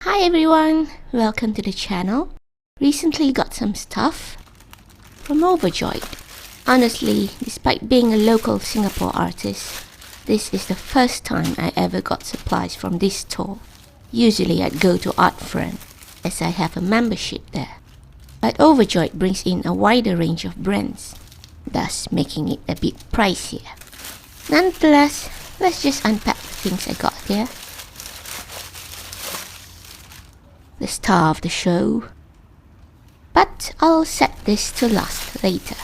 Hi everyone, welcome to the channel. Recently got some stuff from Overjoyed. Honestly, despite being a local Singapore artist, this is the first time I ever got supplies from this store. Usually I'd go to Art Friend, as I have a membership there. But Overjoyed brings in a wider range of brands, thus making it a bit pricier. Nonetheless, let's just unpack the things I got here. The star of the show, but I'll set this to last later.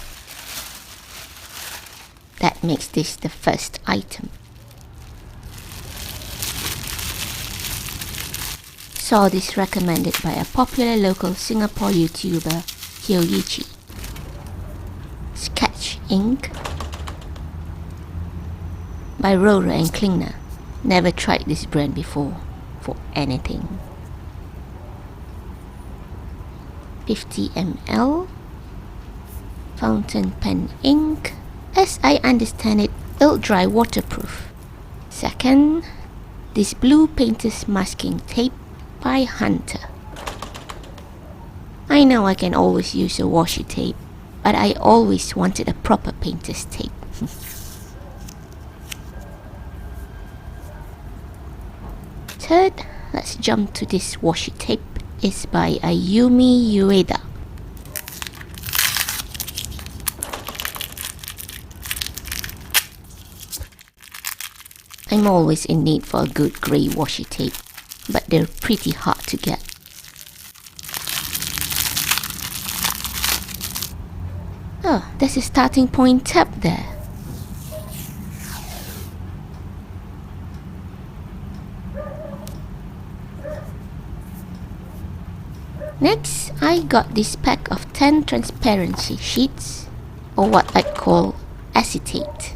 That makes this the first item. Saw this recommended by a popular local Singapore YouTuber, Hyoichi. Sketch ink by Rora and Klingner. Never tried this brand before for anything. 50 ml fountain pen ink. As I understand it, it'll dry waterproof. Second, this blue painter's masking tape by Hunter. I know I can always use a washi tape, but I always wanted a proper painter's tape. Third, let's jump to this washi tape. It's by Ayumi Ueda. I'm always in need for a good grey washi tape, but they're pretty hard to get. Oh, there's a starting point tab there. Next, I got this pack of 10 transparency sheets, or what I'd call acetate.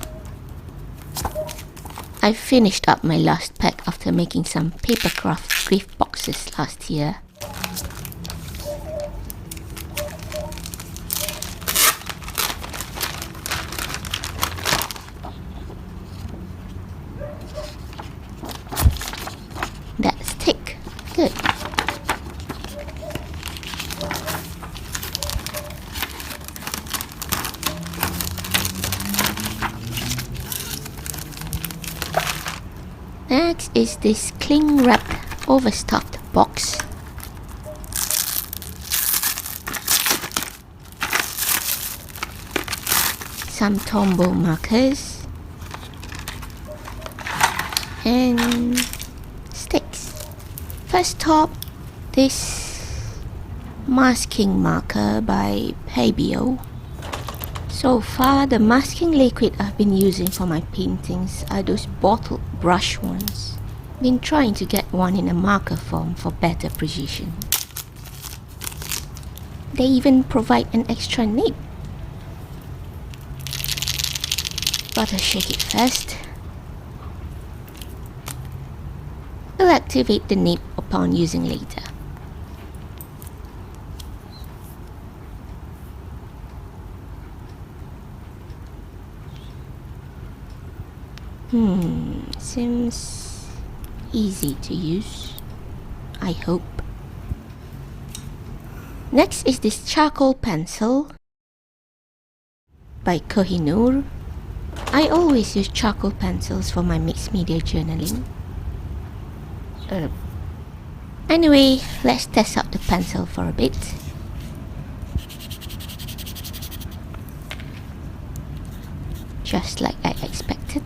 I finished up my last pack after making some papercraft gift boxes last year. That's thick. Good. Next is this cling wrap overstuffed box. Some Tombow markers and sticks. First top, this masking marker by Pebeo. So far, the masking liquid I've been using for my paintings are those bottled brush ones. Been trying to get one in a marker form for better precision. They even provide an extra nib. Gotta shake it first. I'll activate the nib upon using later. Seems easy to use, I hope. Next is this charcoal pencil by Kohinoor. I always use charcoal pencils for my mixed media journaling. Anyway, let's test out the pencil for a bit. Just like I expected,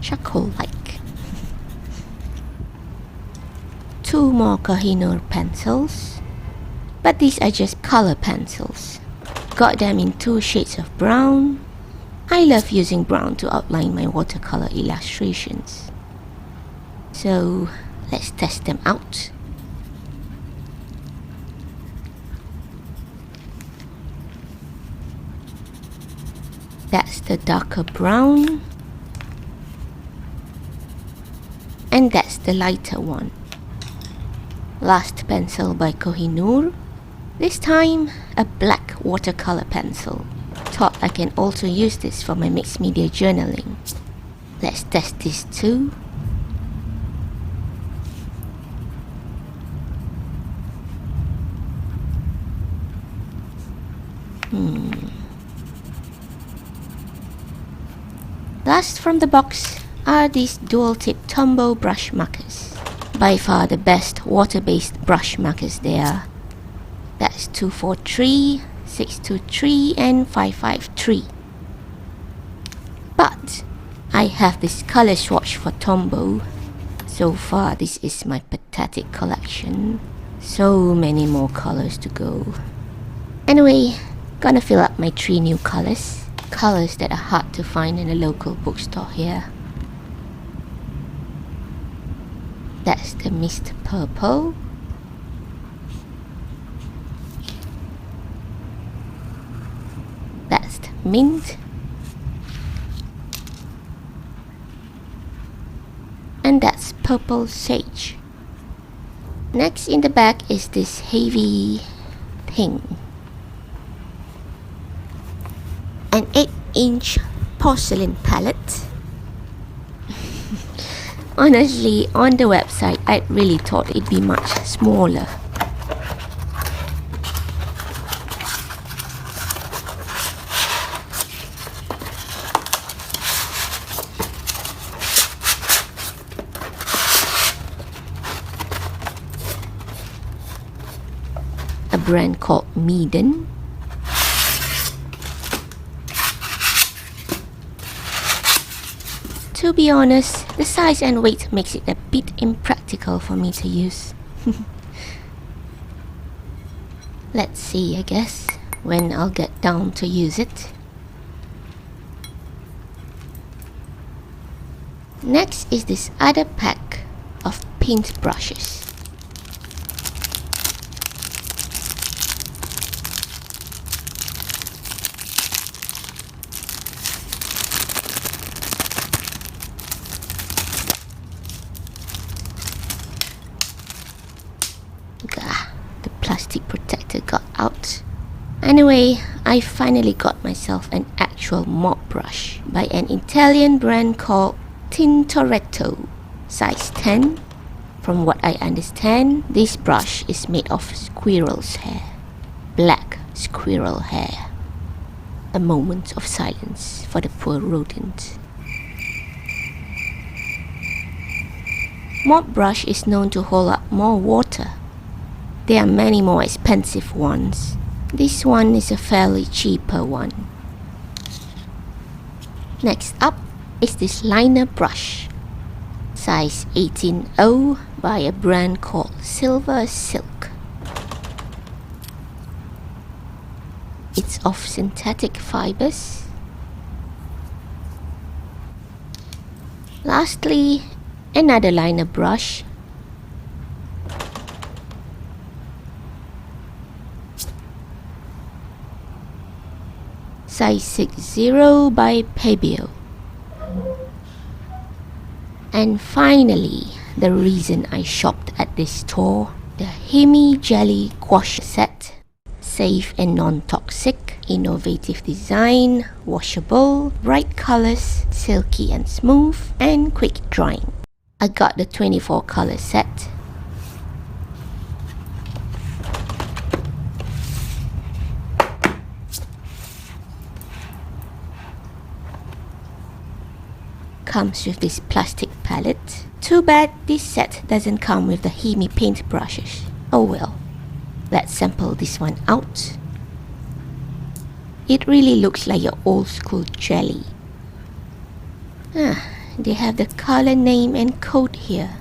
charcoal-like. 2 more Kohinoor pencils, but these are just color pencils. Got them in 2 shades of brown. I love using brown to outline my watercolor illustrations. So let's test them out. That's the darker brown, and that's the lighter one. Last pencil by Kohinoor. This time, a black watercolor pencil. thought I can also use this for my mixed media journaling. Let's test this too. Last from the box are these dual-tip Tombow brush markers. By far the best water-based brush markers there. That's 243, 623 and 553. But I have this color swatch for Tombow. So far this is my pathetic collection. So many more colors to go. Anyway, gonna fill up my 3 new colors. Colors that are hard to find in a local bookstore here. That's the Mist Purple. That's the Mint. And that's Purple Sage. Next in the bag is this heavy thing. An 8-inch porcelain palette. Honestly, on the website, I really thought it'd be much smaller. A brand called Meeden. To be honest, the size and weight makes it a bit impractical for me to use. Let's see, I guess, when I'll get down to use it. Next is this other pack of paint brushes. The plastic protector got out. Anyway, I finally got myself an actual mop brush by an Italian brand called Tintoretto, size 10. From what I understand, this brush is made of squirrel's hair. Black squirrel hair. A moment of silence for the poor rodent. Mop brush is known to hold up more water. There are many more expensive ones. This one is a fairly cheaper one. Next up is this liner brush. Size 18-0 by a brand called Silver Silk. It's of synthetic fibers. Lastly, another liner brush. Size 60 by Pebeo. And finally, the reason I shopped at this store, the Himi Jelly Gouache Set. Safe and non-toxic, innovative design, washable, bright colors, silky and smooth, and quick drying. I got the 24 color set. Comes with this plastic palette. Too bad this set doesn't come with the Himi paint brushes. Oh well. Let's sample this one out. It really looks like your old school jelly. They have the color name and code here.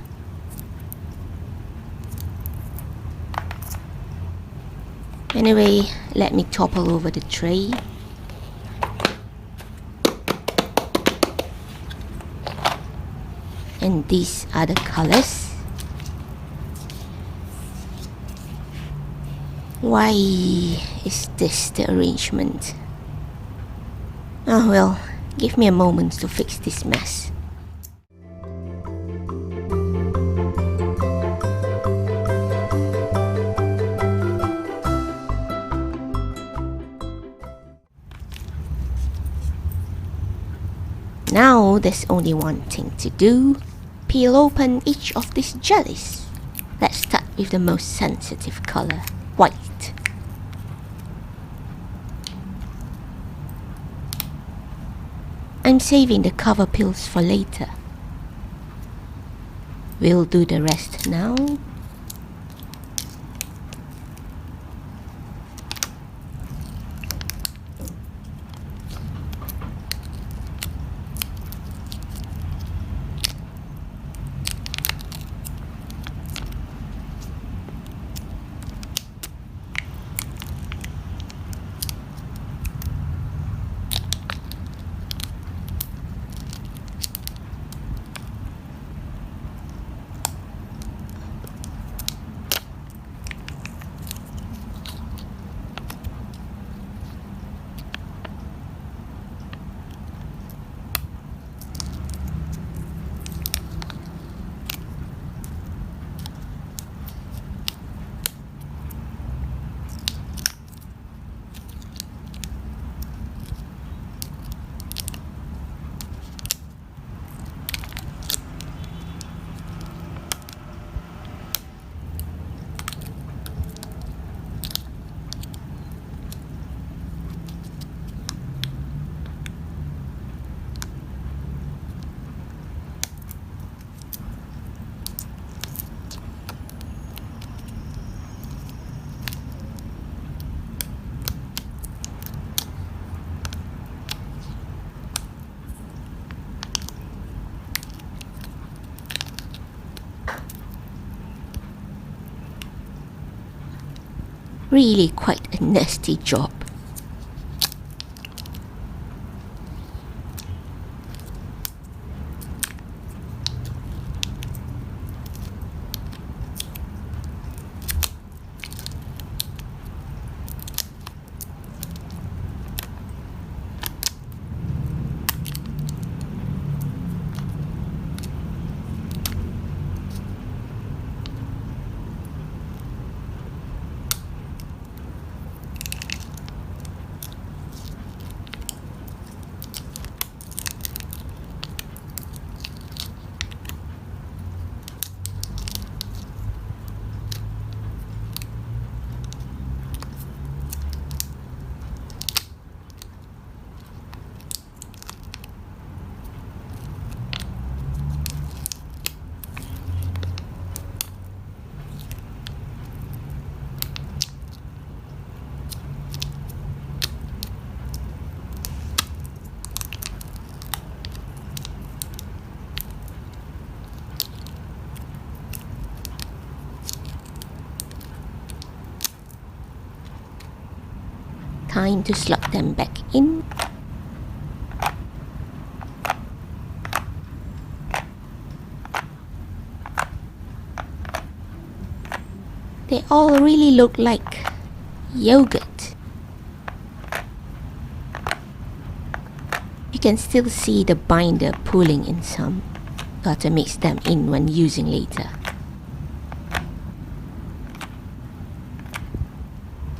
Anyway, let me topple over the tray. And these are the colors. Why is this the arrangement? Oh well, give me a moment to fix this mess. Now there's only one thing to do. Peel open each of these jellies. Let's start with the most sensitive color, white. I'm saving the cover peels for later. We'll do the rest now. Really quite a nasty job. Time to slot them back in. They all really look like yogurt. You can still see the binder pulling in some. Gotta mix them in when using later.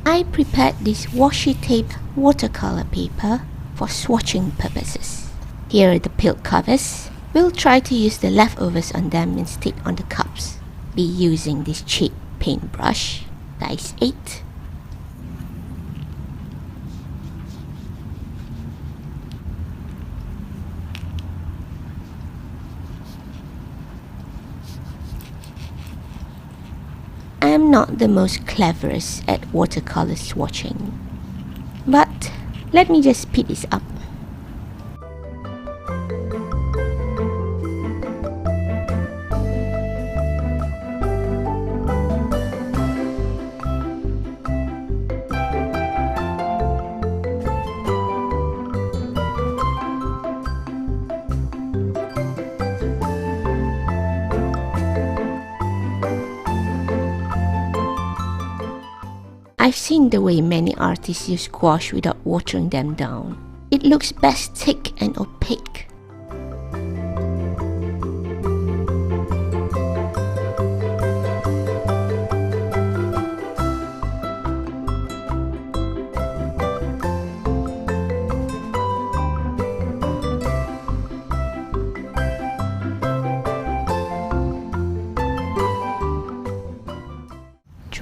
I prepared this washi tape watercolor paper for swatching purposes. Here are the peeled covers. We'll try to use the leftovers on them instead on the cups. Be using this cheap paintbrush, size 8. I'm not the most cleverest at watercolor swatching, but let me just speed this up. I've seen the way many artists use gouache without watering them down. It looks best thick and opaque.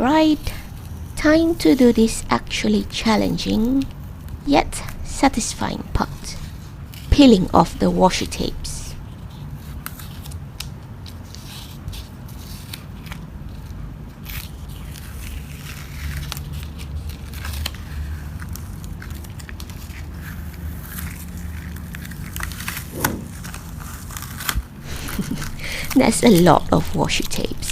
right. Time to do this actually challenging yet satisfying part. Peeling off the washi tapes. That's a lot of washi tapes.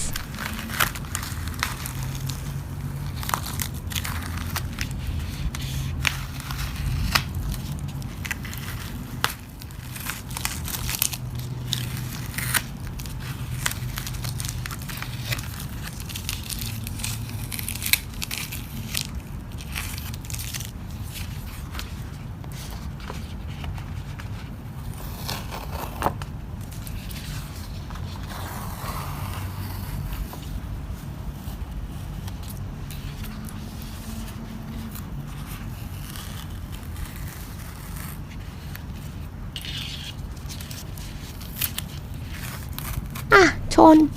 Ah, torn.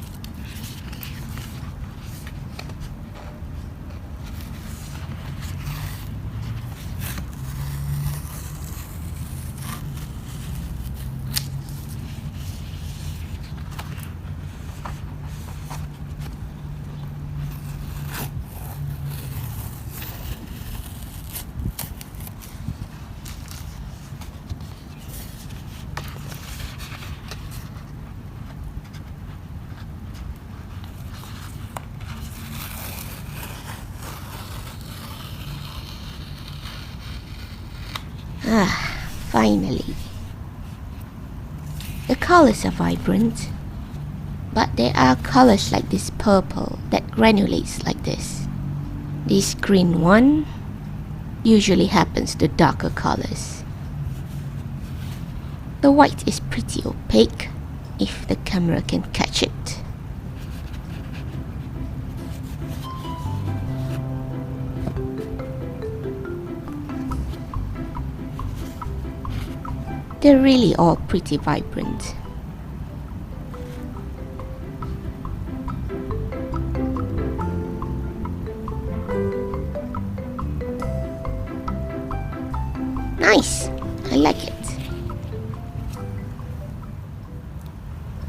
Ah, finally. The colors are vibrant, but there are colors like this purple that granulates like this. This green one usually happens to darker colors. The white is pretty opaque if the camera can catch it. They're really all pretty vibrant. Nice! I like it.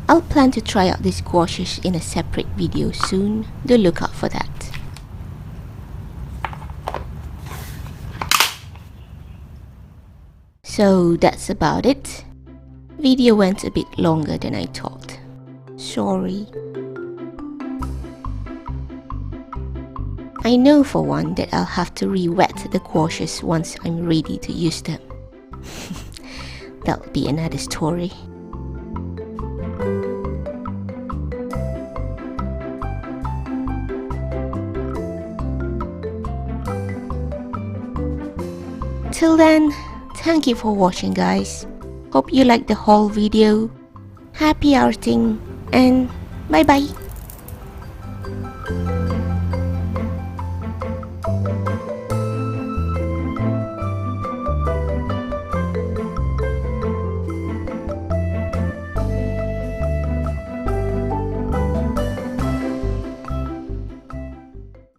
I'll plan to try out these gouaches in a separate video soon. Do look out for that. So that's about it. Video went a bit longer than I thought. Sorry. I know for one that I'll have to re-wet the gouaches once I'm ready to use them. That'll be another story. Till then, thank you for watching, guys. Hope you liked the whole video. Happy arting and bye bye.